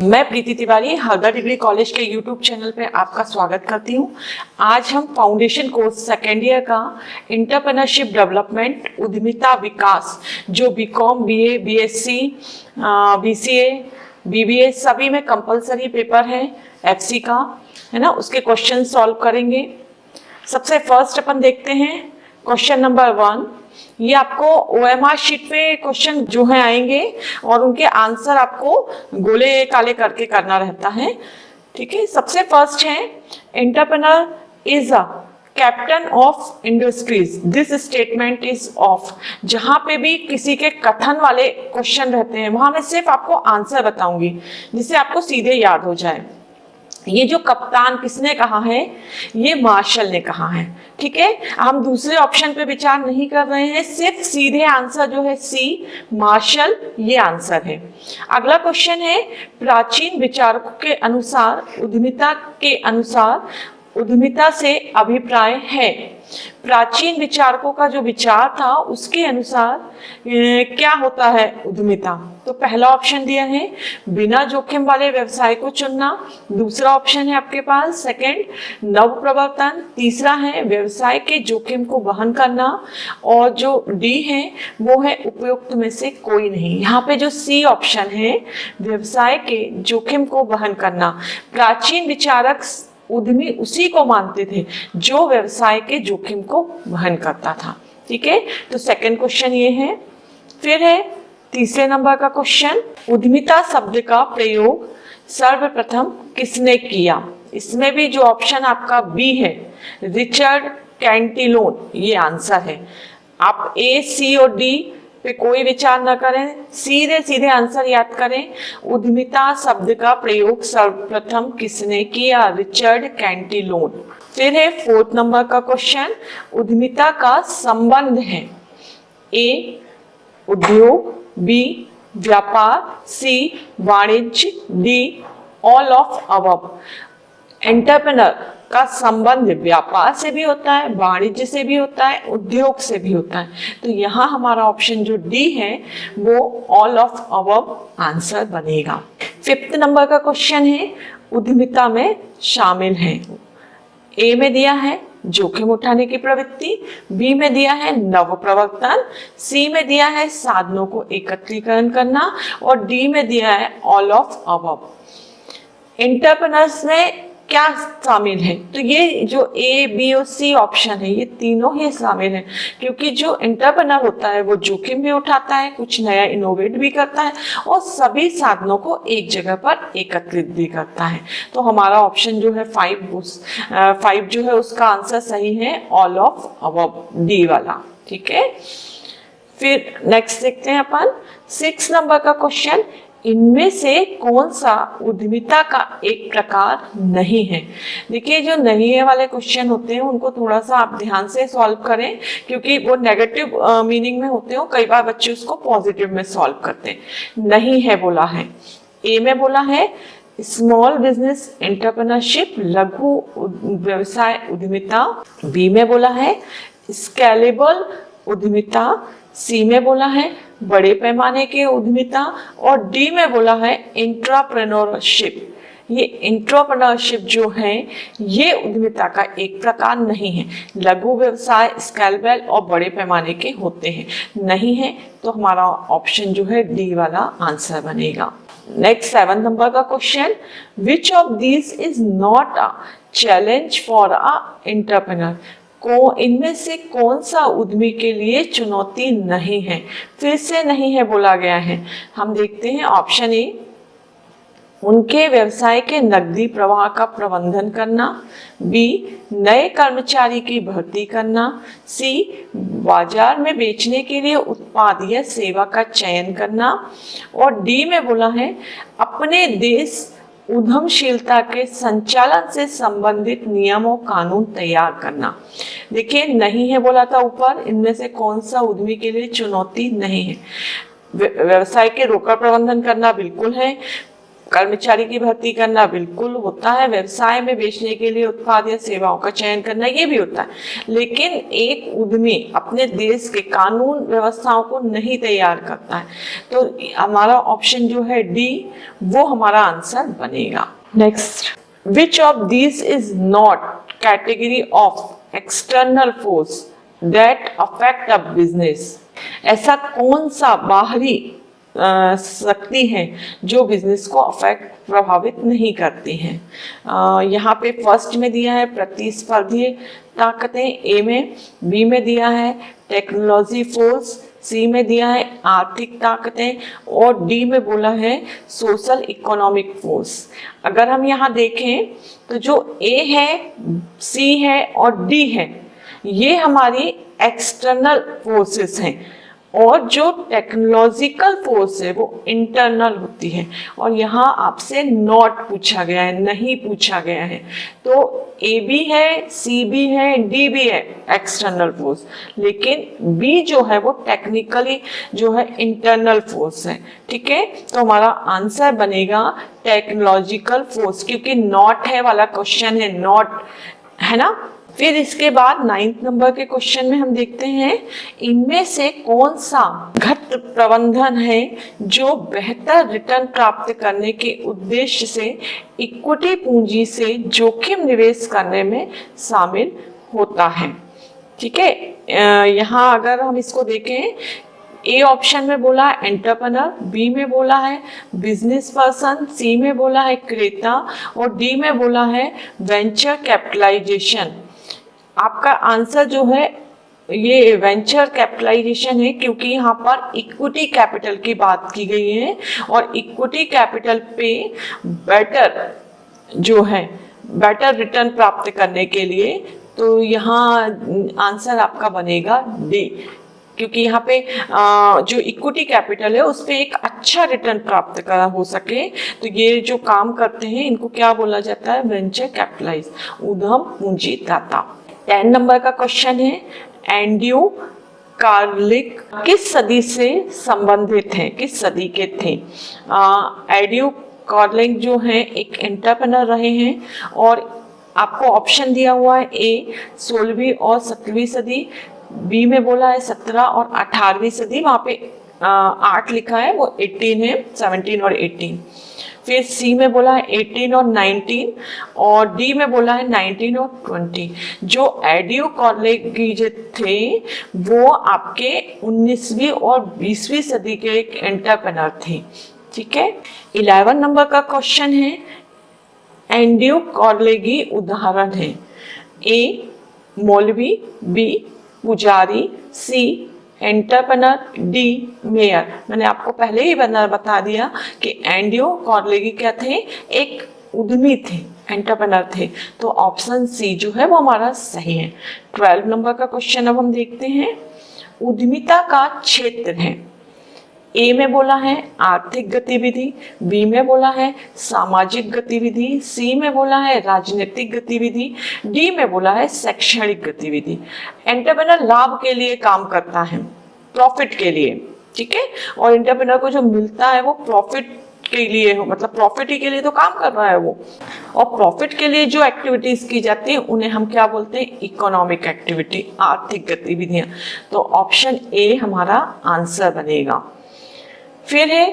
मैं Preeti Tiwari Harda degree college के YouTube channel पे आपका स्वागत करती हूँ। आज हम फाउंडेशन कोर्स सेकेंड ईयर का एंटरप्रेन्योरशिप डेवलपमेंट उद्यमिता विकास जो BCom, BA, BSc, BCA, BBA सभी में कंपलसरी पेपर है एफसी का, है ना, उसके क्वेश्चन सॉल्व करेंगे। सबसे फर्स्ट अपन देखते हैं क्वेश्चन नंबर 1। ये आपको ओएमआर शीट पे क्वेश्चन जो है आएंगे और उनके आंसर आपको गोले काले करके करना रहता है। ठीक है, सबसे फर्स्ट है entrepreneur is a captain of industries, this statement is of. जहां पे भी किसी के कथन वाले क्वेश्चन रहते हैं वहां मैं सिर्फ आपको आंसर बताऊंगी जिससे आपको सीधे याद हो जाए। ये जो कप्तान किसने कहा है? ये मार्शल ने कहा है। ठीक है, हम दूसरे ऑप्शन पे विचार नहीं कर रहे हैं, सिर्फ सीधे आंसर जो है सी मार्शल, ये आंसर है। अगला क्वेश्चन है प्राचीन विचारकों के अनुसार उद्यमिता के अनुसार उद्यमिता से अभिप्राय है। प्राचीन विचारकों का जो विचार था उसके अनुसार क्या होता है उद्यमिता? तो पहला ऑप्शन दिया है बिना जोखिम वाले व्यवसाय को चुनना, दूसरा ऑप्शन है आपके पास सेकंड नव प्रवर्तन, तीसरा है व्यवसाय के जोखिम को वहन करना, और जो डी है वो है उपयुक्त में से कोई नहीं। यहाँ पे जो सी ऑप्शन है व्यवसाय के जोखिम को वहन करना, प्राचीन विचारक उद्यमी उसी को मानते थे जो व्यवसाय के जोखिम को वहन करता था। ठीक है, तो सेकंड क्वेश्चन ये है। फिर है तीसरे नंबर का क्वेश्चन, उद्यमिता शब्द का प्रयोग सर्वप्रथम किसने किया? इसमें भी जो ऑप्शन आपका बी है रिचर्ड कैंटिलोन, ये आंसर है। आप ए, सी और डी पे कोई विचार न करें, सीधे सीधे आंसर याद करें। उद्यमिता शब्द का प्रयोग सर्वप्रथम किसने किया? Richard Cantillon. फिर है फोर्थ नंबर का क्वेश्चन, उद्यमिता का संबंध है ए उद्योग, बी व्यापार, सी वाणिज्य, D all of above. Entrepreneur का संबंध व्यापार से भी होता है, वाणिज्य से भी होता है, उद्योग से भी होता है। तो यहाँ हमारा ऑप्शन जो डी है वो ऑल ऑफ अबव आंसर बनेगा। फिफ्थ नंबर का क्वेश्चन है उद्यमिता में शामिल है। ए में दिया है जोखिम उठाने की प्रवृत्ति, बी में दिया है नव प्रवर्तन, सी में दिया है साधनों को एकत्रीकरण करना, और डी में दिया है ऑल ऑफ अबव। एंटरप्रेन्योर्स में क्या शामिल है? तो ये जो ए, बी और सी ऑप्शन है ये तीनों ही शामिल है, क्योंकि जो एंटरप्रेन्योर होता है वो जोखिम भी उठाता है, कुछ नया इनोवेट भी करता है और सभी साधनों को एक जगह पर एकत्रित भी करता है। तो हमारा ऑप्शन जो है 5 जो है उसका आंसर सही है ऑल ऑफ अबव, डी वाला। ठीक है, फिर नेक्स्ट देखते हैं अपन 6 नंबर का क्वेश्चन, इनमें से कौन सा उद्यमिता का एक प्रकार नहीं है? देखिए जो नहीं है वाले क्वेश्चन होते हैं उनको थोड़ा सा आप ध्यान से सॉल्व करें, क्योंकि वो नेगेटिव मीनिंग में होते हैं, कई बार बच्चे उसको पॉजिटिव में सॉल्व करते हैं। नहीं है बोला है, ए में बोला है स्मॉल बिजनेस एंटरप्रेन्योरशिप लघु व्यवसाय उद्यमिता, बी में बोला है स्केलेबल उद्यमिता, सी में बोला है बड़े पैमाने के उद्यमिता, और डी में बोला है एंटरप्रेन्योरशिप। ये एंटरप्रेन्योरशिप जो है ये उद्यमिता का एक प्रकार नहीं है। लघु व्यवसाय स्केलेबल और बड़े पैमाने के होते हैं, नहीं है, तो हमारा ऑप्शन जो है डी वाला आंसर बनेगा। नेक्स्ट 7 नंबर का question, which of this is not a challenge for a entrepreneur? इनमें से कौन सा उद्यमी के लिए चुनौती नहीं है? फिर से नहीं है बोला गया है। हम देखते हैं ऑप्शन ए उनके व्यवसाय के नकदी प्रवाह का प्रबंधन करना, बी नए कर्मचारी की भर्ती करना, सी बाजार में बेचने के लिए उत्पाद या सेवा का चयन करना, और डी में बोला है अपने देश उद्यमशीलता के संचालन से संबंधित नियमों कानून तैयार करना। देखिए नहीं है बोला था ऊपर, इनमें से कौन सा उद्यमी के लिए चुनौती नहीं है? व्यवसाय के रोकड़ प्रबंधन करना बिल्कुल है, कर्मचारी की भर्ती करना बिल्कुल होता है, व्यवसाय में बेचने के लिए उत्पाद या सेवाओं का चयन करना ये भी होता है, लेकिन एक उद्यमी अपने देश के कानून व्यवस्थाओं को नहीं तैयार करता है। तो हमारा ऑप्शन जो है डी वो हमारा आंसर बनेगा। Next, which of this is not category of external force that affect a business? ऐसा कौन सा बाहरी शक्ति है जो बिजनेस को प्रभावित नहीं करती हैं। यहाँ पे फर्स्ट में दिया है प्रतिस्पर्धी ताकतें, ए में, बी में दिया है टेक्नोलॉजी फोर्स, सी में दिया है आर्थिक ताकतें और डी में बोला है सोशल इकोनॉमिक फोर्स। अगर हम यहाँ देखें तो जो ए है, सी है और डी है ये हमारी एक्सटर्नल फोर्सेस हैं और जो टेक्नोलॉजिकल फोर्स है वो इंटरनल होती है। और यहाँ आपसे नॉट पूछा गया है, नहीं पूछा गया है। तो ए भी है, सी भी है, डी भी है एक्सटर्नल फोर्स, लेकिन बी जो है वो टेक्निकली जो है इंटरनल फोर्स है। ठीक है, तो हमारा आंसर बनेगा टेक्नोलॉजिकल फोर्स, क्योंकि नॉट है वाला क्वेश्चन है, नॉट है ना। फिर इसके बाद 9th नंबर के क्वेश्चन में हम देखते हैं इनमें से कौन सा घट प्रबंधन है जो बेहतर रिटर्न प्राप्त करने के उद्देश्य से इक्विटी पूंजी से जोखिम निवेश करने में शामिल होता है। ठीक है, यहाँ अगर हम इसको देखें, ए ऑप्शन में बोला है एंटरप्रेन्योर, बी में बोला है बिजनेस पर्सन, सी में बोला है क्रेता और डी में बोला है वेंचर कैपिटलाइजेशन। आपका आंसर जो है ये वेंचर कैपिटलाइजेशन है, क्योंकि यहाँ पर इक्विटी कैपिटल की बात की गई है और इक्विटी कैपिटल पे बेटर जो है बेटर रिटर्न प्राप्त करने के लिए, तो यहाँ आंसर आपका बनेगा डी, क्योंकि यहाँ पे जो इक्विटी कैपिटल है उस पर एक अच्छा रिटर्न प्राप्त करा हो सके, तो ये जो काम करते हैं इनको क्या बोला जाता है, वेंचर कैपिटलाइज, उद्यम पूंजीदाता। 10 नंबर का क्वेश्चन है एंड्रयू कार्लिक किस सदी से संबंधित हैं, किस सदी के थे? एंड्रयू कार्लिक जो है एक एंटरप्रेन्योर रहे हैं और आपको ऑप्शन दिया हुआ है ए 16वीं और 17वीं सदी, बी में बोला है 17 और 18वीं सदी, वहां पे 8 लिखा है वो 18 है, 17 और 18। फिर सी में बोला है 18 और 19 और डी में बोला है 19 और 20। जो एंड्रयू कार्नेगी थे वो आपके 19वीं और 20वीं सदी के एक एंटरप्रेन्योर थे। ठीक है, 11 नंबर का क्वेश्चन है एंड्रयू कार्नेगी उदाहरण है, ए मौलवी, बी पुजारी, सी एंटरप्रेन्योर, डी मेयर। मैंने आपको पहले ही बता दिया कि एंड्रयू कार्नेगी क्या थे, एक उद्यमी थे, एंटरप्रेन्योर थे, तो ऑप्शन सी जो है वो हमारा सही है। 12 नंबर का क्वेश्चन अब हम देखते हैं, उद्यमिता का क्षेत्र है, ए में बोला है आर्थिक गतिविधि, बी में बोला है सामाजिक गतिविधि, सी में बोला है राजनीतिक गतिविधि, डी में बोला है शैक्षणिक गतिविधि। एंटरप्रेन्योर लाभ के लिए काम करता है, प्रॉफिट के लिए। ठीक है, और एंटरप्रेन्योर को जो मिलता है वो प्रॉफिट के लिए हो, मतलब प्रॉफिट ही के लिए तो काम कर रहा है वो, और प्रॉफिट के लिए जो एक्टिविटीज की जाती है उन्हें हम क्या बोलते हैं, इकोनॉमिक एक्टिविटी, आर्थिक गतिविधियां। तो ऑप्शन ए हमारा आंसर बनेगा। फिर है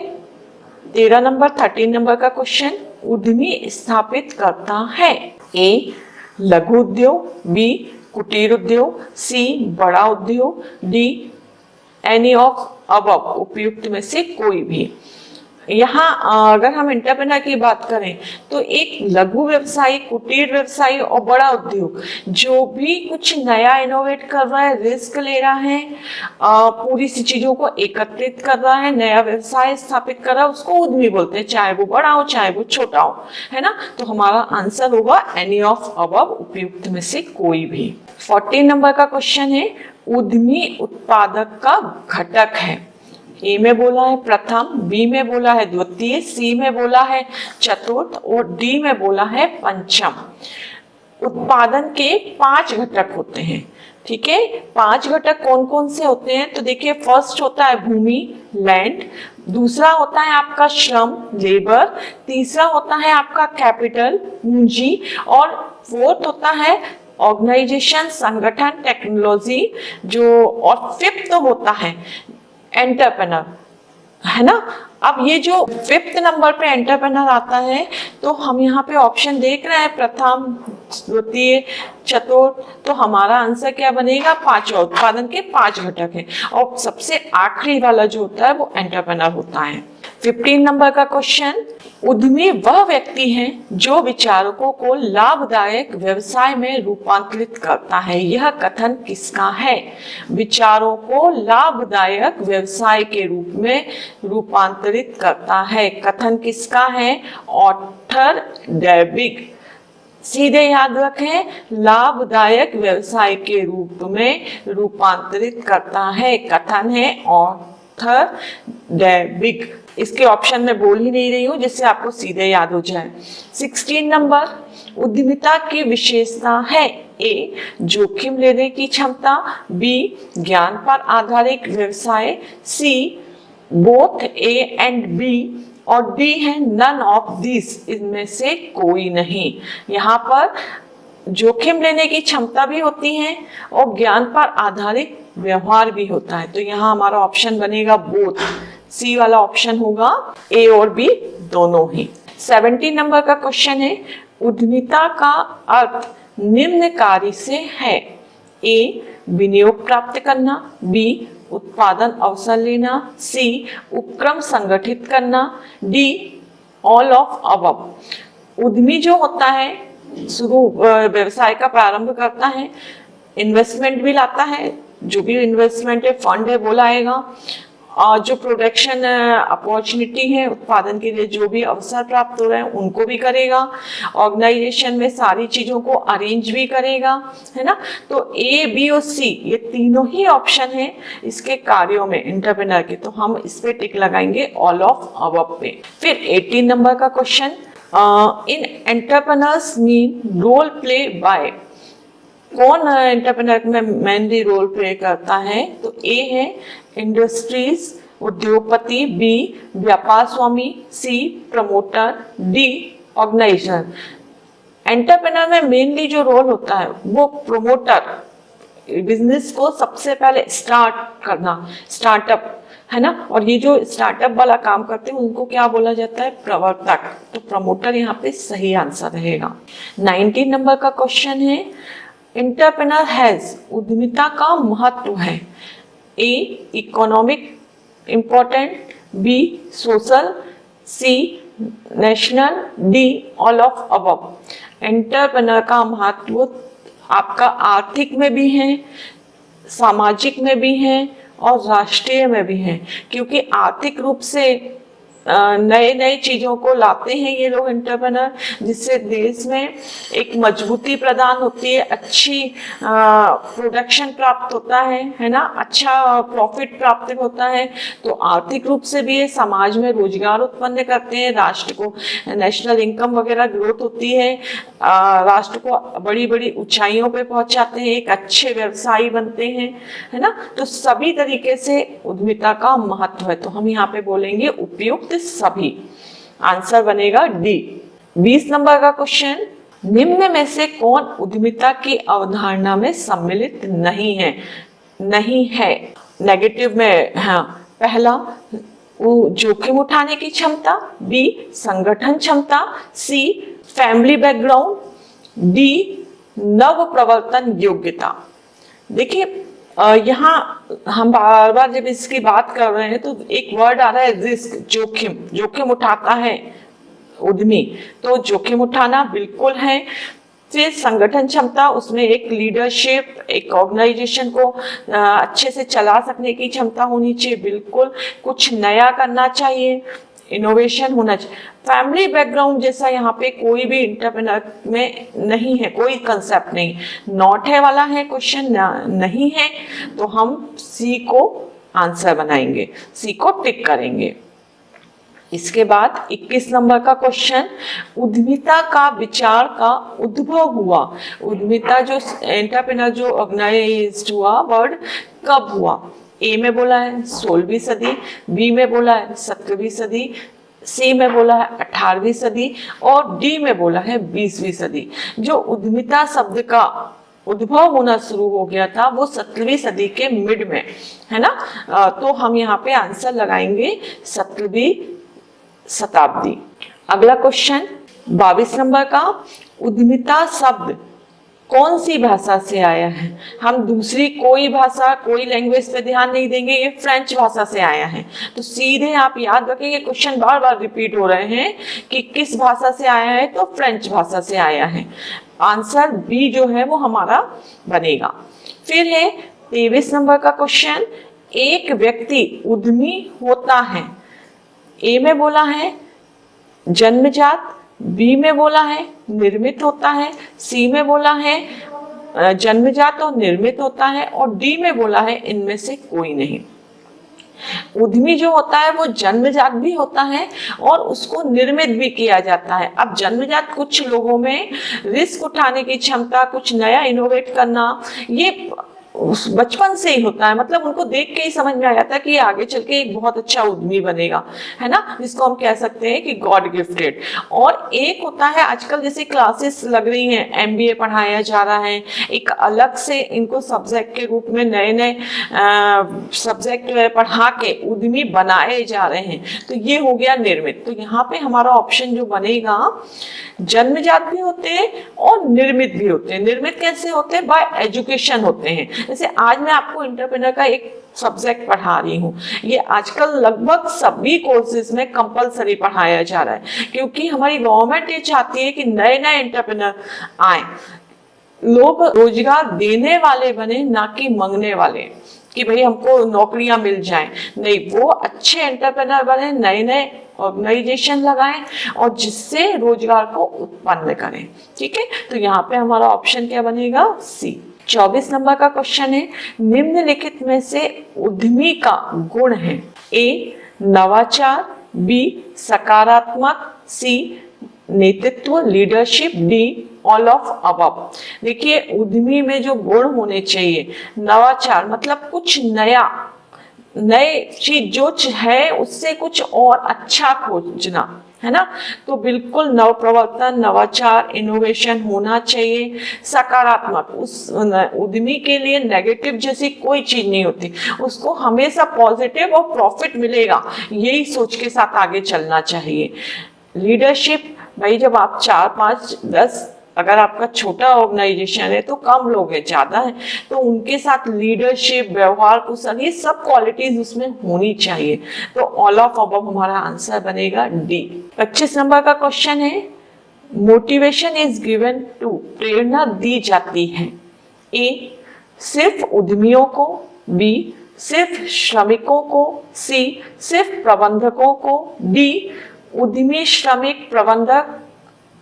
13 नंबर 13 नंबर का क्वेश्चन, उद्यमी स्थापित करता है, ए लघु उद्योग, बी कुटीर उद्योग, सी बड़ा उद्योग, डी एनी ऑफ अबव उपयुक्त में से कोई भी। यहाँ अगर हम एंटरप्रेन्योर की बात करें तो एक लघु व्यवसायी, कुटीर व्यवसायी और बड़ा उद्योग जो भी कुछ नया इनोवेट कर रहा है, रिस्क ले रहा है, पूरी सी चीजों को एकत्रित कर रहा है, नया व्यवसाय स्थापित कर रहा है, उसको उद्यमी बोलते हैं, चाहे वो बड़ा हो चाहे वो छोटा हो, है ना। तो हमारा आंसर होगा एनी ऑफ अबव उपयुक्त में से कोई भी। 14 नंबर का क्वेश्चन है, उद्यमी उत्पादक का घटक है, ए में बोला है प्रथम, बी में बोला है द्वितीय, सी में बोला है चतुर्थ और डी में बोला है पंचम। उत्पादन के 5 घटक होते हैं। ठीक है, 5 घटक कौन कौन से होते हैं, तो देखिए फर्स्ट होता है भूमि, लैंड, दूसरा होता है आपका श्रम, लेबर, तीसरा होता है आपका कैपिटल, पूंजी, और फोर्थ होता है ऑर्गेनाइजेशन, संगठन, टेक्नोलॉजी, जो, और फिफ्थ होता है एंटरप्रेन्योर, है ना। अब ये जो फिफ्थ नंबर पे एंटरप्रेन्योर आता है, तो हम यहाँ पे ऑप्शन देख रहे हैं प्रथम, द्वितीय, चतुर्थ, तो हमारा आंसर क्या बनेगा, पांचवा। उत्पादन के 5 घटक हैं और सबसे आखिरी वाला जो होता है वो एंटरप्रेन्योर होता है। 15 नंबर का क्वेश्चन, उद्यमी वह व्यक्ति है जो विचारकों को लाभदायक व्यवसाय में रूपांतरित करता है। यह कथन किसका है? विचारों को लाभदायक व्यवसाय के रूप में रूपांतरित करता है, कथन किसका है? Arthur David. सीधे याद रखें, लाभदायक व्यवसाय के रूप में रूपांतरित करता है, कथन है ऑर्थर डेविड। इसके ऑप्शन में बोल ही नहीं रही हूं जिससे आपको सीधे याद हो जाए। 16 नंबर, उद्यमिता की विशेषता है ए, जोखिम लेने की क्षमता, बी, ज्ञान पर आधारित व्यवसाय, सी, बोथ ए एंड बी, और डी है नन ऑफ दिस, इनमें से कोई नहीं। यहाँ पर जोखिम लेने की क्षमता भी होती है और ज्ञान पर आधारित व्यवहार भी होता है, तो यहाँ हमारा ऑप्शन बनेगा बोथ, सी वाला ऑप्शन होगा, ए और बी दोनों ही। 17 नंबर का क्वेश्चन है, उद्यमिता का अर्थ निम्न कार्य से है। ए, विनियोग प्राप्त करना, बी, उत्पादन अवसर लेना, सी, उपक्रम संगठित करना, डी, ऑल ऑफ अबव। उद्यमी जो होता है शुरू व्यवसाय का प्रारंभ करता है, इन्वेस्टमेंट भी लाता है, जो भी इन्वेस्टमेंट है फंड है वो लाएगा, और जो प्रोडक्शन अपॉर्चुनिटी है, उत्पादन के लिए जो भी अवसर प्राप्त हो रहे हैं उनको भी करेगा, ऑर्गेनाइजेशन में सारी चीजों को अरेंज भी करेगा, है ना। तो ए, बी और सी ये तीनों ही ऑप्शन है इसके कार्यों में एंटरप्रेन्योर के, तो हम इस पे टिक लगाएंगे ऑल ऑफ अबव पे। फिर 18 नंबर का question, in entrepreneurs mean role play by, कौन एंटरप्रेन्योर में मेनली रोल प्ले करता है? तो ए है इंडस्ट्रीज, उद्योगपति, बी, व्यापार स्वामी, C, promoter, D, organiser. Entrepreneur में मेनली जो रोल होता है वो प्रमोटर, बिजनेस को सबसे पहले स्टार्ट करना, स्टार्टअप, है ना। और ये जो स्टार्टअप वाला काम करते हैं उनको क्या बोला जाता है? प्रवर्तक। तो प्रमोटर यहाँ पे सही आंसर रहेगा। 19 नंबर का क्वेश्चन है, एंटरप्रेन्योर हैज, उद्यमिता का महत्व है। A, economic important, B, social, C, national, D, all of above. Entrepreneur का महत्व आपका आर्थिक में भी है, सामाजिक में भी है और राष्ट्रीय में भी है, क्योंकि आर्थिक रूप से नए नए चीजों को लाते हैं ये लोग एंटरप्रेन्योर, जिससे देश में एक मजबूती प्रदान होती है, अच्छी प्रोडक्शन प्राप्त होता है ना, अच्छा प्रॉफिट प्राप्त होता है। तो आर्थिक रूप से भी ये समाज में रोजगार उत्पन्न करते हैं, राष्ट्र को नेशनल इनकम वगैरह ग्रोथ होती है, राष्ट्र को बड़ी बड़ी ऊंचाइयों पे पहुंचाते हैं, एक अच्छे व्यवसायी बनते हैं, है ना। तो सभी तरीके से उद्यमिता का महत्व है, तो हम यहाँ पे बोलेंगे उपयुक्त सभी। आंसर बनेगा डी। 20 नंबर का क्वेश्चन, निम्न में से कौन उद्यमिता की अवधारणा में सम्मिलित नहीं है? नहीं है नेगेटिव में, हाँ। पहला, जोखिम उठाने की क्षमता, बी, संगठन क्षमता, सी, फैमिली बैकग्राउंड, डी, नव प्रवर्तन योग्यता। देखिए यहाँ हम बार बार जब इसकी बात कर रहे हैं तो एक वर्ड आ रहा है रिस्क, जोखिम, जोखिम उठाता है उद्यमी, तो जोखिम उठाना बिल्कुल है। फिर संगठन क्षमता, उसमें एक लीडरशिप, एक ऑर्गेनाइजेशन को अच्छे से चला सकने की क्षमता होनी चाहिए, बिल्कुल कुछ नया करना चाहिए, इनोवेशन होना चाहिए। फैमिली बैकग्राउंड जैसा यहाँ पे कोई भी एंटरप्रेन्योर में नहीं है, कोई कंसेप्ट नहीं, नॉट है वाला है क्वेश्चन, नहीं है, तो हम सी को आंसर बनाएंगे, सी को टिक करेंगे। इसके बाद 21 नंबर का क्वेश्चन, उद्यमिता का विचार का उद्भव हुआ। उद्यमिता जो एंटरप्रेन्योर जो ऑर्गेनाइज्ड हुआ वर्ड कब हुआ? ए में बोला है 16वीं सदी, बी में बोला है 17वीं सदी, सी में बोला है 18वीं सदी और डी में बोला है 20वीं सदी। जो उद्यमिता शब्द का उद्भव होना शुरू हो गया था वो 17वीं सदी के मिड में, है ना। तो हम यहाँ पे आंसर लगाएंगे 17वीं शताब्दी। अगला क्वेश्चन 22 नंबर का, उद्यमिता शब्द कौन सी भाषा से आया है? हम दूसरी कोई भाषा, कोई लैंग्वेज पे ध्यान नहीं देंगे, ये फ्रेंच भाषा से आया है। तो सीधे आप याद रखेंगे, क्वेश्चन बार बार रिपीट हो रहे हैं कि किस भाषा से आया है, तो फ्रेंच भाषा से आया है। आंसर बी जो है वो हमारा बनेगा। फिर है 23 नंबर का क्वेश्चन, एक व्यक्ति उद्यमी होता है। ए में बोला है जन्मजात, बी में बोला है निर्मित होता है, सी में बोला है जन्मजात और निर्मित होता है और डी में बोला है इनमें से कोई नहीं। उद्यमी जो होता है वो जन्मजात भी होता है और उसको निर्मित भी किया जाता है। अब जन्मजात कुछ लोगों में रिस्क उठाने की क्षमता, कुछ नया इनोवेट करना, ये बचपन से ही होता है। मतलब उनको देख के ही समझ में आ जाता है कि ये आगे चल के एक बहुत अच्छा उद्यमी बनेगा, है ना, जिसको हम कह सकते हैं कि गॉड गिफ्टेड। और एक होता है आजकल जैसे क्लासेस लग रही हैं, एमबीए पढ़ाया जा रहा है, एक अलग से इनको सब्जेक्ट के रूप में नए नए सब्जेक्ट पढ़ा के उद्यमी बनाए जा रहे हैं। तो ये हो गया निर्मित। तो यहाँ पे हमारा ऑप्शन जो बनेगा, जन्मजात भी होते हैं और निर्मित भी होते हैं। निर्मित कैसे होते हैं? बाय एजुकेशन होते हैं। जैसे आज मैं आपको एंटरप्रेन्योर का एक सब्जेक्ट पढ़ा रही हूँ, ये आजकल लगभग सभी कोर्सेज में कंपलसरी पढ़ाया जा रहा है, क्योंकि हमारी गवर्नमेंट ये चाहती है कि नए नए एंटरप्रेन्योर आए, लोग रोजगार देने वाले बने, ना कि मांगने वाले कि भाई हमको नौकरियां मिल जाएं। नहीं, वो अच्छे एंटरप्रेन्योर बने, नए नए ऑर्गेनाइजेशन लगाएं और जिससे रोजगार को उत्पन्न करें। ठीक है, तो यहाँ पे हमारा ऑप्शन क्या बनेगा? सी। 24 नंबर का क्वेश्चन है, निम्नलिखित में से उद्यमी का गुण है। ए नवाचार, बी सकारात्मक, सी नेतृत्व leadership, D all of above. देखिए, उद्यमी में जो गुण होने चाहिए, नवाचार मतलब कुछ नया, नए चीज जो है उससे कुछ और अच्छा खोजना, है ना। तो बिल्कुल नवप्रवर्तन, नवाचार, इनोवेशन होना चाहिए। सकारात्मक, उस उद्यमी के लिए नेगेटिव जैसी कोई चीज नहीं होती, उसको हमेशा पॉजिटिव और प्रॉफिट मिलेगा, यही सोच के साथ आगे चलना चाहिए। लीडरशिप, भाई जब आप 4, 5, 10, अगर आपका छोटा ऑर्गेनाइजेशन है तो कम लोग हैं, ज्यादा है तो उनके साथ लीडरशिप, व्यवहार कुशल, ये सब क्वालिटीज उसमें होनी चाहिए। तो ऑल ऑफ अबव हमारा आंसर बनेगा डी। 25 नंबर का क्वेश्चन है, मोटिवेशन इज गिवन टू, प्रेरणा दी जाती है। ए सिर्फ उद्यमियों को, बी सिर्फ श्रमिकों को, सी सिर्फ प्रबंधकों को, डी उद्यमी, श्रमिक, प्रबंधक,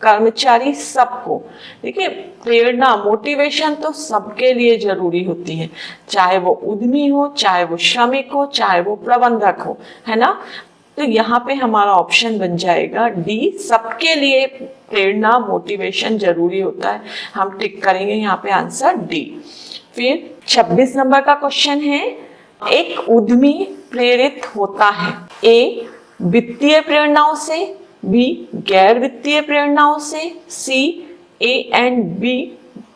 कर्मचारी, सबको। देखिए, प्रेरणा, मोटिवेशन तो सबके लिए जरूरी होती है, चाहे वो उद्यमी हो, चाहे वो श्रमिक हो, चाहे वो प्रबंधक हो, है ना। तो यहाँ पे हमारा ऑप्शन बन जाएगा डी, सबके लिए प्रेरणा, मोटिवेशन जरूरी होता है। हम टिक करेंगे यहाँ पे आंसर डी। फिर 26 नंबर का क्वेश्चन है, एक उद्यमी प्रेरित होता है। ए वित्तीय प्रेरणाओं से, बी गैर वित्तीय प्रेरणाओं से, सी ए एंड बी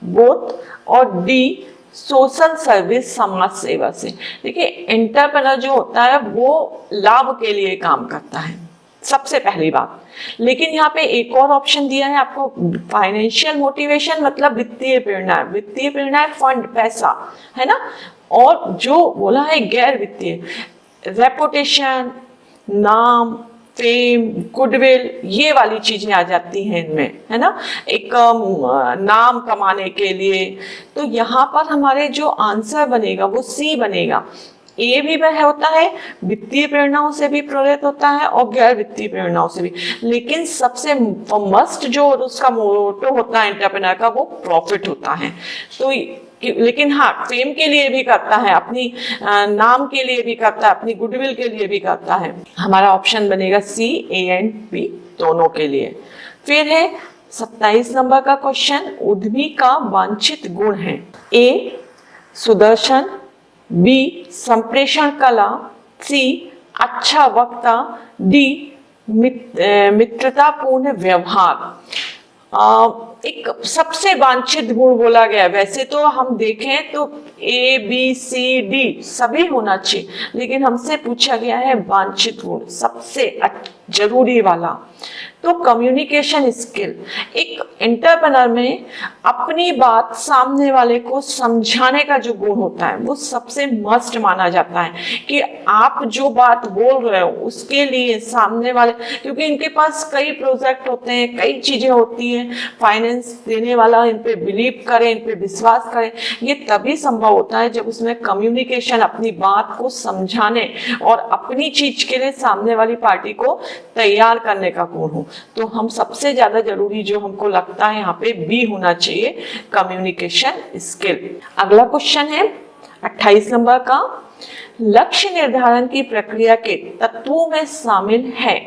बोथ, और डी सोशल सर्विस, समाज सेवा से। देखिए, एंटरप्रेन्योर जो होता है वो लाभ के लिए काम करता है, सबसे पहली बात। लेकिन यहाँ पे एक और ऑप्शन दिया है आपको, फाइनेंशियल मोटिवेशन मतलब वित्तीय प्रेरणा। वित्तीय प्रेरणा है फंड, पैसा, है ना। और जो बोला है गैर वित्तीय, रेपुटेशन, नाम, फेम, गुडविल, ये वाली चीजें आ जाती हैं इनमें, है ना, एक नाम कमाने के लिए। तो यहाँ पर हमारे जो आंसर बनेगा वो सी बनेगा। ए भी वह होता है, वित्तीय प्रेरणाओं से भी प्रेरित होता है और गैर वित्तीय प्रेरणाओं से भी, लेकिन सबसे मस्ट जो उसका मोटो होता है एंटरप्रेन्योर का, वो प्रॉफिट होता है। तो लेकिन हाँ, फेम के लिए भी करता है, अपनी नाम के लिए भी करता है, अपनी गुडविल के लिए भी करता है। हमारा ऑप्शन बनेगा सी, ए एंड बी दोनों के लिए। फिर है 27 नंबर का क्वेश्चन, उद्यमी का वांछित गुण है। ए सुदर्शन, बी संप्रेषण कला, सी अच्छा वक्ता, डी मित्रतापूर्ण व्यवहार। एक सबसे वांछित गुण बोला गया है। वैसे तो हम देखें तो ए बी सी डी सभी होना चाहिए, लेकिन हमसे पूछा गया है वांछित गुण सबसे जरूरी वाला। तो कम्युनिकेशन स्किल, एक एंटरप्रेन्योर में अपनी बात सामने वाले को समझाने का जो गुण होता है वो सबसे मस्ट माना जाता है कि आप जो बात बोल रहे हो उसके लिए सामने वाले, क्योंकि इनके पास कई प्रोजेक्ट होते हैं, कई चीजें होती हैं, फाइनेंस देने वाला इन पे बिलीव करे, इन पे विश्वास करे, ये तभी संभव होता है जब उसमें कम्युनिकेशन, अपनी बात को समझाने और अपनी चीज के लिए सामने वाली पार्टी को तैयार करने का गुण हो। तो हम सबसे ज्यादा जरूरी जो हमको लगता है यहाँ पे बी होना चाहिए, कम्युनिकेशन स्किल। अगला क्वेश्चन है 28 नंबर का, लक्ष्य निर्धारण की प्रक्रिया के तत्वों में शामिल है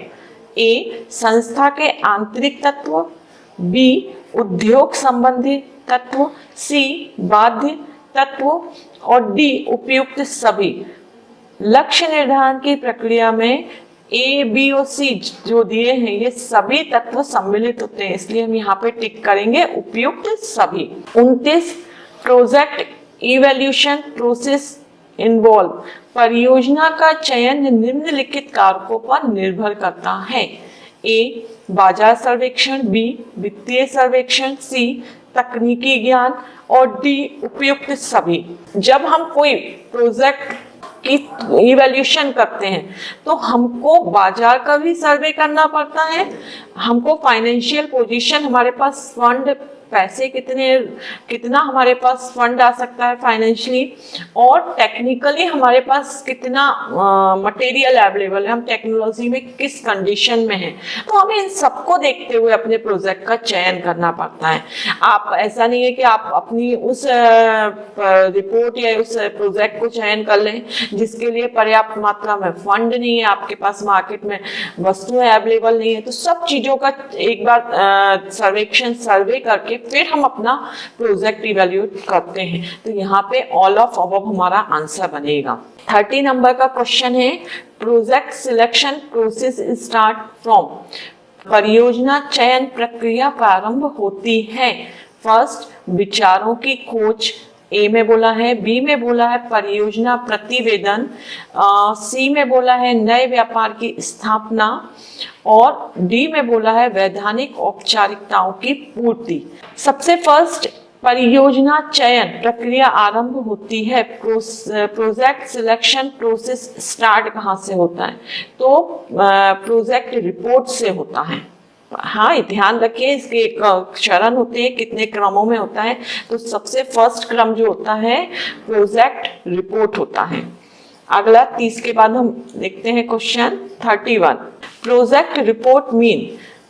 ए संस्था के आंतरिक तत्व, बी उद्योग संबंधी तत्व, सी बाध्य तत्व और डी उपयुक्त सभी। लक्ष्य निर्धारण की प्रक्रिया में ए बी और सी जो दिए हैं ये सभी तत्व सम्मिलित होते हैं, इसलिए हम यहाँ पे टिक करेंगे उपयुक्त सभी। 29 प्रोजेक्ट इवैल्यूएशन प्रोसेस इन्वॉल्व, परियोजना का चयन निम्नलिखित कारकों पर निर्भर करता है ए बाजार सर्वेक्षण, बी वित्तीय सर्वेक्षण, सी तकनीकी ज्ञान और डी उपयुक्त सभी। जब हम कोई प्रोजेक्ट की इवैल्यूएशन करते हैं तो हमको बाजार का भी सर्वे करना पड़ता है, हमको फाइनेंशियल पोजीशन, हमारे पास फंड पैसे कितना हमारे पास फंड आ सकता है फाइनेंशियली, और टेक्निकली हमारे पास कितना मटेरियल अवेलेबल है, हम टेक्नोलॉजी में किस कंडीशन में हैं। तो हमें इन सबको देखते हुए अपने प्रोजेक्ट का चयन करना पड़ता है। आप ऐसा नहीं है कि आप अपनी उस रिपोर्ट या उस प्रोजेक्ट को चयन कर लें जिसके लिए पर्याप्त मात्रा में फंड नहीं है, आपके पास मार्केट में वस्तुएं अवेलेबल नहीं है। तो सब चीजों का एक बार सर्वे करके फिर हम अपना प्रोजेक्ट इवैल्यूएट करते हैं। तो यहाँ पे ऑल ऑफ अबव हमारा आंसर बनेगा। 30 नंबर का क्वेश्चन है, project selection process start from, परियोजना चयन प्रक्रिया प्रारंभ होती है फर्स्ट विचारों की खोज, ए में बोला है, बी में बोला है परियोजना प्रतिवेदन, सी में बोला है नए व्यापार की स्थापना और डी में बोला है वैधानिक औपचारिकताओं की पूर्ति। सबसे फर्स्ट परियोजना चयन प्रक्रिया आरंभ होती है, प्रोजेक्ट सिलेक्शन प्रोसेस स्टार्ट कहाँ से होता है, तो प्रोजेक्ट रिपोर्ट से होता है। हाँ ध्यान रखिए इसके चरण होते हैं, कितने क्रमों में होता है। तो सबसे फर्स्ट क्रम जो होता है प्रोजेक्ट रिपोर्ट होता है। अगला 30 के बाद हम देखते हैं क्वेश्चन 31, प्रोजेक्ट रिपोर्ट मीन,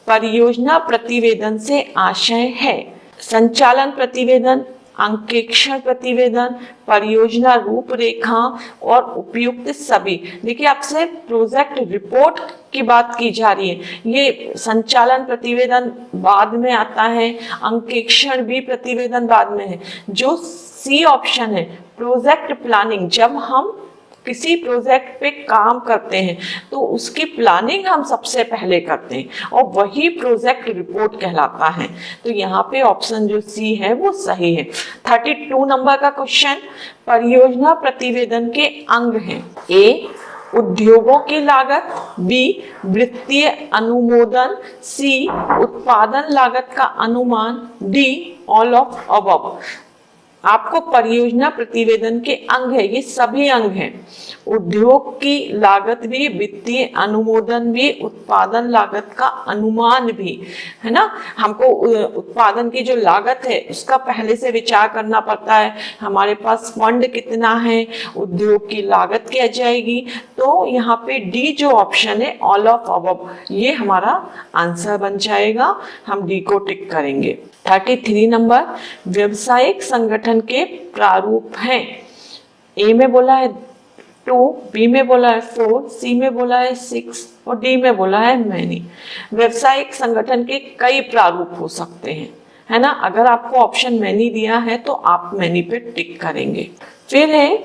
परियोजना प्रतिवेदन से आशय है संचालन प्रतिवेदन, अंकेक्षण प्रतिवेदन, परियोजना रूपरेखा और उपयुक्त सभी। देखिए आपसे प्रोजेक्ट रिपोर्ट की बात की जा रही है, ये संचालन प्रतिवेदन बाद में आता है, अंकेक्षण भी प्रतिवेदन बाद में है। जो सी ऑप्शन है प्रोजेक्ट प्लानिंग, जब हम किसी प्रोजेक्ट पे काम करते हैं तो उसकी प्लानिंग हम सबसे पहले करते हैं और वही प्रोजेक्ट रिपोर्ट कहलाता है। तो यहाँ पे ऑप्शन जो सी है वो सही है। 32 नंबर का क्वेश्चन, परियोजना प्रतिवेदन के अंग हैं ए उद्योगों की लागत, बी वित्तीय अनुमोदन, सी उत्पादन लागत का अनुमान, डी ऑल ऑफ अबव। आपको परियोजना प्रतिवेदन के अंग है, ये सभी अंग हैं, उद्योग की लागत भी, वित्तीय अनुमोदन भी, उत्पादन लागत का अनुमान भी, है ना। हमको उत्पादन की जो लागत है उसका पहले से विचार करना पड़ता है, हमारे पास फंड कितना है, उद्योग की लागत क्या जाएगी। तो यहाँ पे डी जो ऑप्शन है ऑल ऑफ अबव, ये हमारा आंसर बन जाएगा, हम डी को टिक करेंगे। 33 नंबर, व्यवसायिक संगठन के प्रारूप हैं, ए में बोला है 2, बी में बोला है 4, सी में बोला है 6 और डी में बोला है मैनी। व्यवसायिक संगठन के कई प्रारूप हो सकते हैं, है ना। अगर आपको ऑप्शन मैनी दिया है तो आप मैनी पे टिक करेंगे। फिर है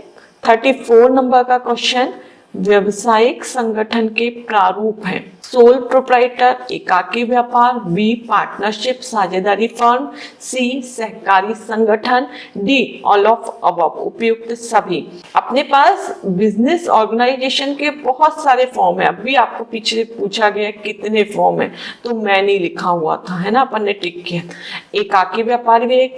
34 नंबर का क्वेश्चन, व्यवसायिक संगठन के प्रारूप हैं। सोल प्रोप्राइटर एकाकी व्यापार, बी पार्टनरशिप साझेदारी फर्म, सी सहकारी संगठन, डी ऑल ऑफ अबव उपयुक्त सभी। अपने पास बिजनेस ऑर्गेनाइजेशन के बहुत सारे फॉर्म है। अभी आपको पीछे पूछा गया कितने फॉर्म है, तो मैंने लिखा हुआ था, है ना, अपन ने टिक किया। एकाकी व्यापार भी एक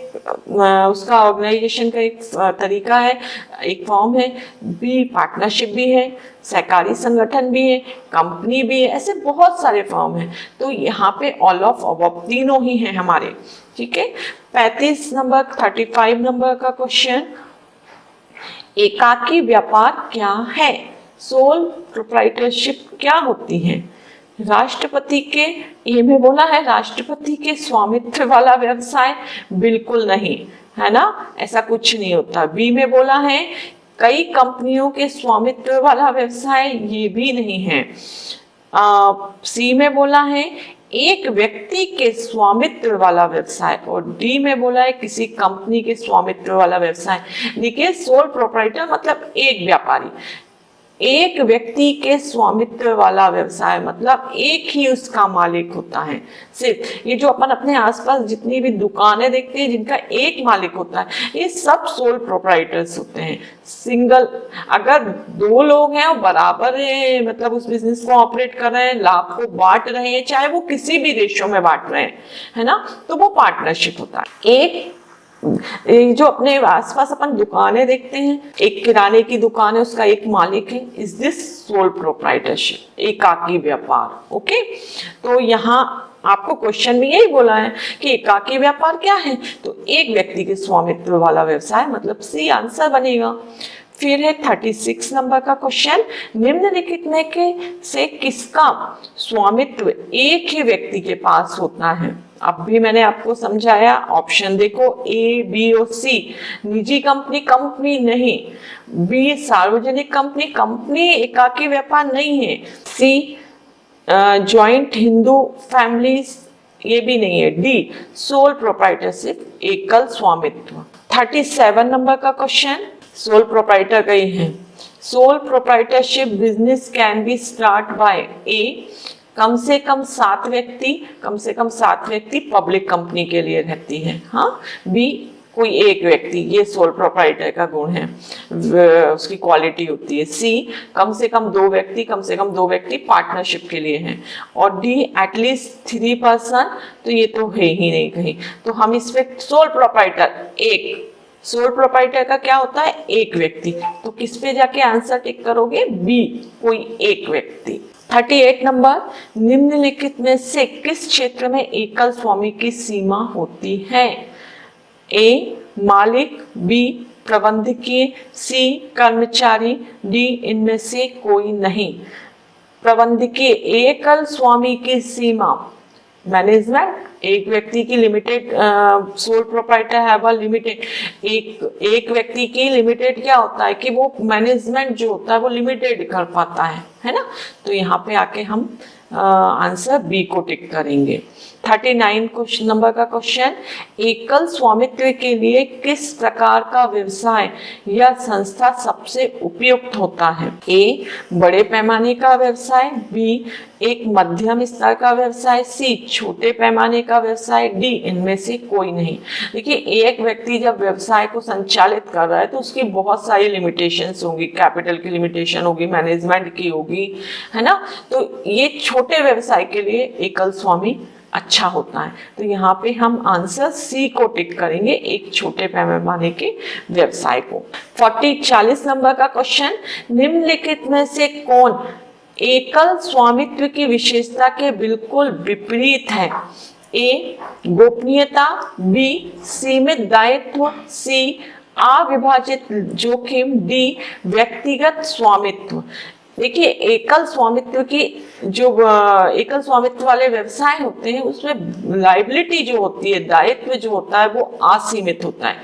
उसका ऑर्गेनाइजेशन का एक तरीका है, एक फॉर्म है। बी पार्टनरशिप भी है, सहकारी संगठन भी है, कंपनी भी है, ऐसे बहुत सारे फॉर्म हैं। तो यहाँ पे ऑल ऑफ अबव तीनों ही हैं हमारे, ठीक है। 35 नंबर का क्वेश्चन, एकाकी व्यापार क्या है? सोल प्रोप्राइटरशिप क्या होती है? राष्ट्रपति के, ये में बोला है राष्ट्रपति के स्वामित्व वाला व्यवसाय, बिल्कुल नहीं, है ना, ऐसा कुछ नहीं होता। बी में बोला है कई कंपनियों के स्वामित्व वाला व्यवसाय, ये भी नहीं है। सी में बोला है एक व्यक्ति के स्वामित्व वाला व्यवसाय, और डी में बोला है किसी कंपनी के स्वामित्व वाला व्यवसाय। देखिए, सोल प्रोप्राइटर मतलब एक व्यापारी, एक व्यक्ति के स्वामित्व वाला व्यवसाय मतलब एक ही उसका मालिक होता है। सिर्फ ये जो अपन अपने आसपास जितनी भी दुकानें देखते हैं जिनका एक मालिक होता है, ये सब सोल प्रोप्राइटर्स होते हैं। सिंगल, अगर दो लोग हैं और बराबर है, मतलब उस बिजनेस को ऑपरेट कर रहे हैं, लाभ को बांट रहे हैं, चाहे वो किसी भी रेशो में बांट रहे हैं, है ना, तो वो पार्टनरशिप होता है। एक जो अपने आसपास अपन दुकानें देखते हैं, एक किराने की दुकान है, उसका एक मालिक है, इज दिस सोल प्रोप्राइटरशिप, एकाकी व्यापार। ओके, तो यहाँ आपको क्वेश्चन में यही बोला है कि एकाकी व्यापार क्या है, तो एक व्यक्ति के स्वामित्व वाला व्यवसाय, मतलब सी आंसर बनेगा। फिर है 36 नंबर का क्वेश्चन, निम्नलिखित में के से किसका स्वामित्व एक ही व्यक्ति के पास होता है? अब भी मैंने आपको समझाया, ऑप्शन देखो, ए, बी और सी। निजी कंपनी, कंपनी नहीं। बी सार्वजनिक कंपनी, कंपनी एकाकी व्यापार नहीं है। सी जॉइंट हिंदू फैमिलीज, ये भी नहीं है। डी सोल प्रोप्राइटरशिप, एकल स्वामित्व। 37 नंबर का क्वेश्चन, सोल प्रोप्राइटर का ही है। Sole proprietorship business can be start by a कम से कम 7 व्यक्ति पब्लिक कंपनी के लिए रहती है, हाँ। बी कोई एक व्यक्ति, ये सोल प्रोप्राइटर का गुण है, उसकी क्वालिटी होती है। सी कम से कम 2 व्यक्ति पार्टनरशिप के लिए हैं। और डी एटलीस्ट 3 पर्सन, तो ये तो है ही नहीं कहीं। तो हम इस पे सोल प्रोप्राइटर, एक सोल प्रोप्राइटर का क्या होता है? एक व्यक्ति। तो किस पे जाके आंसर टिक करोगे? बी, कोई एक व्यक्ति। 38 नंबर, निम्नलिखित में से किस क्षेत्र में एकल स्वामी की सीमा होती है? ए मालिक, बी प्रबंधकीय, सी कर्मचारी, डी इनमें से कोई नहीं। प्रबंधकीय, एकल स्वामी की सीमा मैनेजमेंट, एक व्यक्ति की limited, sole proprietor have a limited, एक व्यक्ति की लिमिटेड क्या होता है कि वो मैनेजमेंट जो होता है वो लिमिटेड कर पाता है ना। तो यहाँ पे आके हम आंसर बी को टिक करेंगे। 39 नंबर का क्वेश्चन, एकल स्वामित्व के लिए किस प्रकार का व्यवसाय या संस्था सबसे उपयुक्त होता है? ए बड़े पैमाने का व्यवसाय, बी एक मध्यम स्तर का व्यवसाय, सी छोटे पैमाने का व्यवसाय, डी इनमें से कोई नहीं। देखिए, एक व्यक्ति जब व्यवसाय को संचालित कर रहा है तो उसकी बहुत सारी लिमिटेशंस होंगी, कैपिटल की लिमिटेशन होगी, मैनेजमेंट की होगी, है ना। तो ये छोटे व्यवसाय के लिए एकल स्वामी अच्छा होता है। तो यहाँ पे हम आंसर सी को टिक करेंगे, एक छोटे पैमाने के व्यवसाय को। 40 नंबर का क्वेश्चन, निम्नलिखित में से कौन एकल स्वामित्व की विशेषता के बिल्कुल विपरीत है? ए गोपनीयता, बी सीमित दायित्व, सी अविभाजित जोखिम, डी व्यक्तिगत स्वामित्व। देखिए, एकल स्वामित्व की जो एकल स्वामित्व वाले व्यवसाय होते हैं उसमें लायबिलिटी जो होती है, दायित्व जो होता है वो असीमित होता है।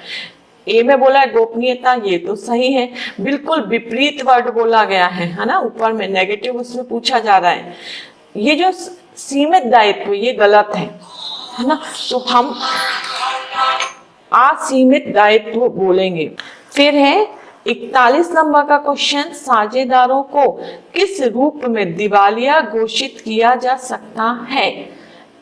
ए में बोला है गोपनीयता, ये तो सही है। बिल्कुल विपरीत वर्ड बोला गया है ना, ऊपर में नेगेटिव उसमें पूछा जा रहा है। ये जो सीमित दायित्व ये गलत है ना, तो हम असीमित दायित्व बोलेंगे। फिर है 41 नंबर का क्वेश्चन, साझेदारों को किस रूप में दिवालिया घोषित किया जा सकता है?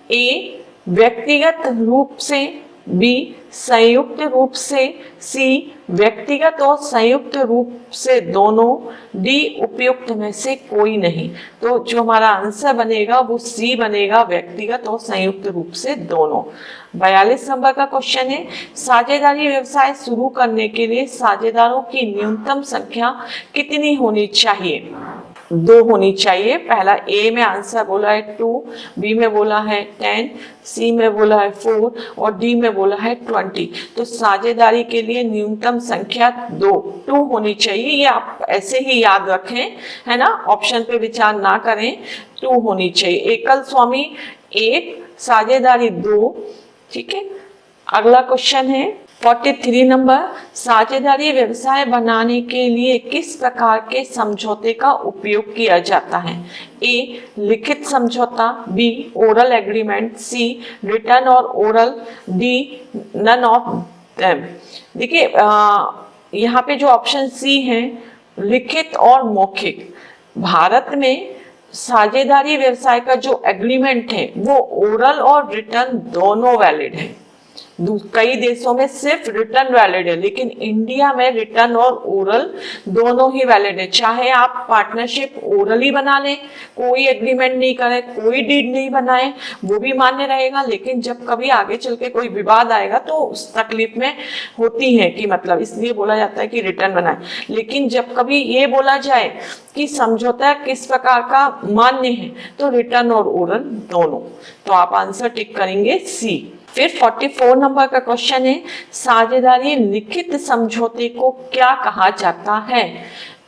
ए व्यक्तिगत रूप से, बी संयुक्त रूप से, सी व्यक्तिगत और संयुक्त रूप से दोनों, डी उपयुक्त में से कोई नहीं। तो जो हमारा आंसर बनेगा वो सी बनेगा, व्यक्तिगत और संयुक्त रूप से दोनों। 42 नंबर का क्वेश्चन है, साझेदारी व्यवसाय शुरू करने के लिए साझेदारों की न्यूनतम संख्या कितनी होनी चाहिए? 2 होनी चाहिए। पहला ए में आंसर बोला है 2, बी में बोला है 10, सी में बोला है 4 और डी में बोला है 20। तो साझेदारी के लिए न्यूनतम संख्या 2 होनी चाहिए। ये आप ऐसे ही याद रखें, है ना, ऑप्शन पे विचार ना करें। 2 होनी चाहिए। एकल स्वामी 1, साझेदारी 2। ठीक है, अगला क्वेश्चन है 43 नंबर, साझेदारी व्यवसाय बनाने के लिए किस प्रकार के समझौते का उपयोग किया जाता है? ए लिखित समझौता, B oral agreement, C written और oral, D none of them. देखिए यहाँ पे जो ऑप्शन सी है लिखित और मौखिक, भारत में साझेदारी व्यवसाय का जो एग्रीमेंट है वो ओरल और रिटर्न दोनों वैलिड है। कई देशों में सिर्फ रिटर्न वैलिड है, लेकिन इंडिया में रिटर्न और ओरल दोनों ही वैलिड है। चाहे आप पार्टनरशिप ओरली बना लें, कोई एग्रीमेंट नहीं करें, कोई डीड नहीं बनाए, वो भी मान्य रहेगा। लेकिन जब कभी आगे चल के कोई विवाद आएगा तो उस तकलीफ में होती है कि मतलब इसलिए बोला जाता है कि रिटर्न बनाए। लेकिन जब कभी ये बोला जाए कि समझौता किस प्रकार का मान्य है तो रिटर्न और ओरल दोनों। तो आप आंसर टिक करेंगे सी। फिर 44 नंबर का क्वेश्चन है, साझेदारी लिखित समझौते को क्या कहा जाता है?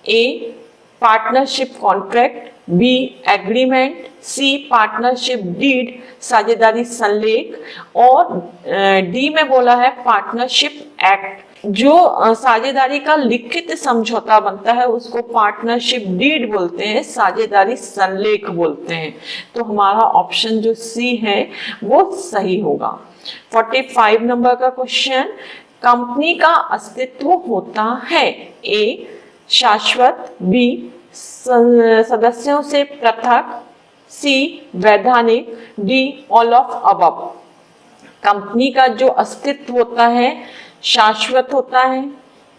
A partnership contract, B agreement, C partnership deed साझेदारी संलेख और डी में बोला है पार्टनरशिप एक्ट। जो साझेदारी का लिखित समझौता बनता है उसको पार्टनरशिप डीड बोलते हैं, साझेदारी संलेख बोलते हैं। तो हमारा ऑप्शन जो सी है वो सही होगा। 45 नंबर का क्वेश्चन, कंपनी का अस्तित्व होता है? ए शाश्वत, बी सदस्यों से पृथक, सी वैधानिक, D all of above. Company का जो अस्तित्व होता है शाश्वत होता है,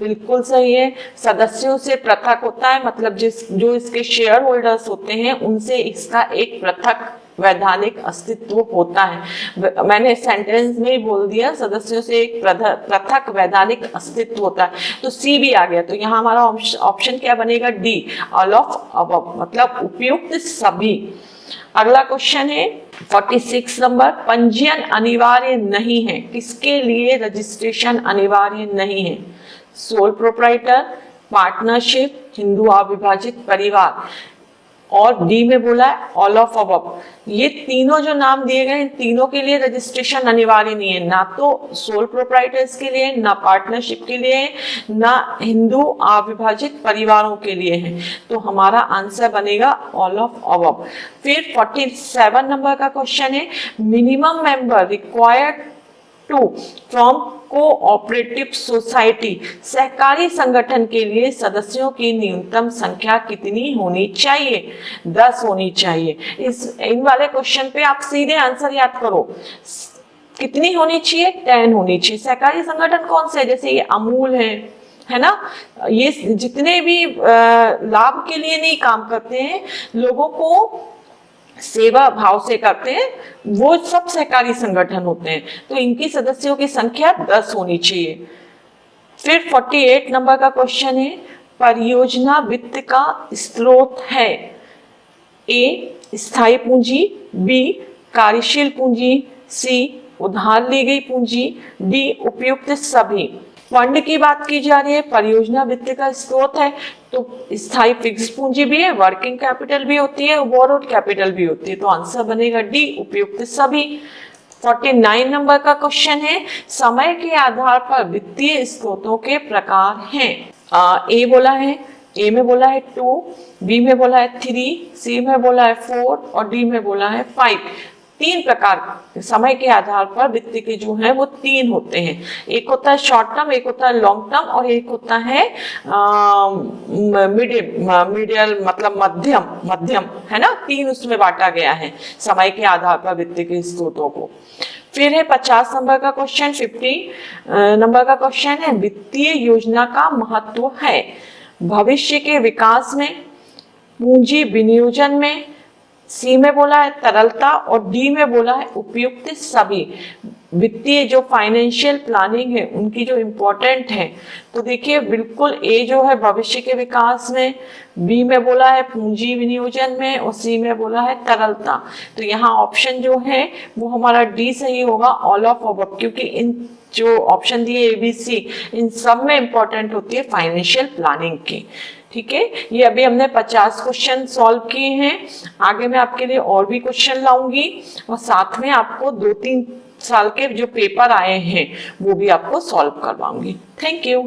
बिल्कुल सही है। सदस्यों से पृथक होता है, मतलब जो इसके शेयर होल्डर्स होते हैं उनसे इसका एक पृथक वैधानिक अस्तित्व होता है। मैंने सेंटेंस में ही बोल दिया, सदस्यों से एक पृथक वैधानिक अस्तित्व होता है। तो सी भी आ गया। तो यहाँ हमारा ऑप्शन क्या बनेगा? डी ऑल ऑफ अबव, मतलब उपयुक्त सभी। अगला क्वेश्चन है 46 नंबर, पंजीयन अनिवार्य नहीं है, किसके लिए रजिस्ट्रेशन अनिवार्य नहीं है? सोल प्रोप्राइटर, पार्टनरशिप, हिंदू अविभाजित परिवार और डी में बोला है ऑल ऑफ अबव। ये तीनों जो नाम दिए गए इन तीनों के लिए रजिस्ट्रेशन अनिवार्य नहीं है, ना तो सोल प्रोप्राइटर्स के लिए, ना पार्टनरशिप के लिए, ना हिंदू अविभाजित परिवारों के लिए है। तो हमारा आंसर बनेगा ऑल ऑफ अबव। फिर 47 नंबर का क्वेश्चन है, minimum member required to from cooperative society, सहकारी संगठन के लिए सदस्यों की न्यूनतम संख्या कितनी होनी चाहिए? 10 होनी चाहिए। इन वाले क्वेश्चन पे आप सीधे आंसर याद करो, कितनी होनी चाहिए? 10 होनी चाहिए। सहकारी संगठन कौन से? जैसे ये अमूल है ना, ये जितने भी लाभ के लिए नहीं काम करते हैं, लोगों को सेवा भाव से करते हैं, वो सब सहकारी संगठन होते हैं। तो इनकी सदस्यों की संख्या 10 होनी चाहिए। फिर 48 नंबर का क्वेश्चन है, परियोजना वित्त का स्रोत है? ए स्थायी पूंजी, बी कार्यशील पूंजी, सी उधार ली गई पूंजी, डी उपयुक्त सभी। फंड की बात की जा रही है, परियोजना वित्त का स्रोत है तो स्थायी फिक्स पूंजी भी है, वर्किंग कैपिटल भी होती है, बोरोड कैपिटल भी होती है। तो आंसर बनेगा डी उपयुक्त सभी। 49 नंबर का क्वेश्चन है, समय के आधार पर वित्तीय स्रोतों के प्रकार हैं। ए बोला है, ए में बोला है 2, बी में बोला है 3, सी में बोला है 4 और डी में बोला है 5। तीन प्रकार समय के आधार पर वित्त के जो है वो तीन होते हैं। एक होता है शॉर्ट टर्म, एक होता है लॉन्ग टर्म और एक होता है मीडियल मतलब मध्यम है ना। तीन उसमें बांटा गया है समय के आधार पर वित्त के स्रोतों को। फिर है 50 नंबर का क्वेश्चन, 50 नंबर का क्वेश्चन है वित्तीय योजना का महत्व है भविष्य के विकास में, पूंजी विनियोजन में, सी में बोला है तरलता और डी में बोला है उपयुक्त सभी। वित्तीय जो फाइनेंशियल प्लानिंग है उनकी जो इम्पोर्टेंट है, तो देखिए बिल्कुल ए जो है भविष्य के विकास में, बी में बोला है पूंजी विनियोजन में और सी में बोला है तरलता। तो यहाँ ऑप्शन जो है वो हमारा डी सही होगा, ऑल ऑफ अबव, क्योंकि इन जो ऑप्शन दिए ABC इन सब में इंपॉर्टेंट होती है फाइनेंशियल प्लानिंग की। ठीक है, ये अभी हमने 50 क्वेश्चन सॉल्व किए हैं। आगे मैं आपके लिए और भी क्वेश्चन लाऊंगी और साथ में आपको 2-3 साल के जो पेपर आए हैं वो भी आपको सॉल्व करवाऊंगी। Thank you.